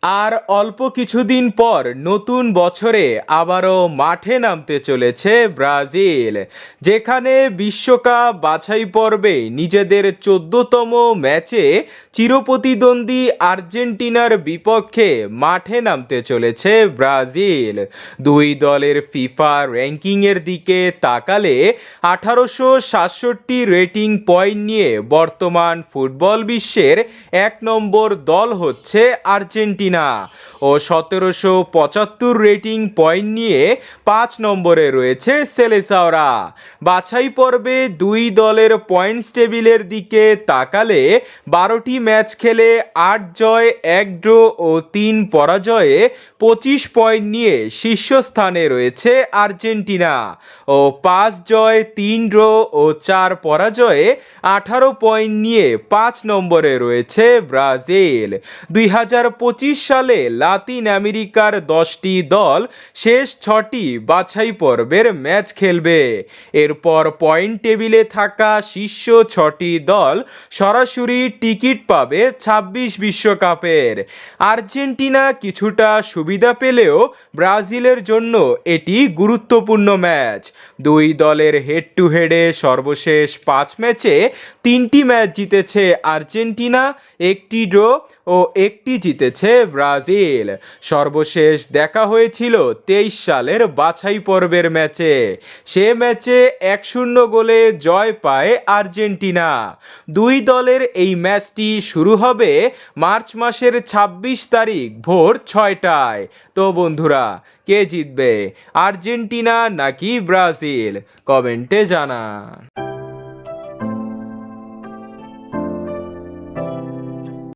আর অল্প কিছুদিন পর নতুন বছরে আবারও মাঠে নামতে চলেছে ব্রাজিল, যেখানে বিশ্বকাপ বাছাই পর্বে নিজেদের 14তম ম্যাচে চিরপ্রতিদ্বন্দ্বী আর্জেন্টিনার বিপক্ষে মাঠে নামতে চলেছে ব্রাজিল। দুই দলের ফিফা র্যাঙ্কিংয়ের দিকে তাকালে 1867 রেটিং পয়েন্ট নিয়ে বর্তমান ফুটবল বিশ্বের 1 নম্বর দল হচ্ছে আর্জেন্টিনা ও 1775 রেটিং পয়েন্ট নিয়ে 5 নম্বরে রয়েছে সেলেসাওরা। বাছাই পর্বে দুই দলের পয়েন্টস টেবিলের দিকে তাকালে 12টি ম্যাচ খেলে 8 জয় 1 ড্র ও 3 পরাজয়ে 25 পয়েন্ট নিয়ে শীর্ষস্থানে রয়েছে আর্জেন্টিনা ও 5 জয় 3 ড্র ও 4 পরাজয়ে 18 পয়েন্ট নিয়ে 5 নম্বরে রয়েছে ব্রাজিল। 2025 সালে লাতিন আমেরিকার 10টি দল শেষ 6টি বাছাই পর্বের ম্যাচ খেলবে। এরপর পয়েন্ট টেবিলে থাকা শীর্ষ 6টি দল সরাসরি টিকিট পাবে 26 বিশ্বকাপের। আর্জেন্টিনা কিছুটা সুবিধা পেলেও ব্রাজিলের জন্য এটি গুরুত্বপূর্ণ ম্যাচ। দুই দলের হেড টু হেডে সর্বশেষ 5 ম্যাচে 3টি ম্যাচ জিতেছে আর্জেন্টিনা, 1টি ড্র ও 1টি জিতেছে ব্রাজিল। সর্বশেষ দেখা হয়েছিল 23 সালের বাছাই পর্বের ম্যাচে। সে ম্যাচে 1-0 গোলে জয় পায় আর্জেন্টিনা। দুই দলের এই ম্যাচটি শুরু হবে মার্চ মাসের 26 তারিখ ভোর 6টায়। তো বন্ধুরা, কে জিতবে, আর্জেন্টিনা নাকি ব্রাজিল? কমেন্টে জানান।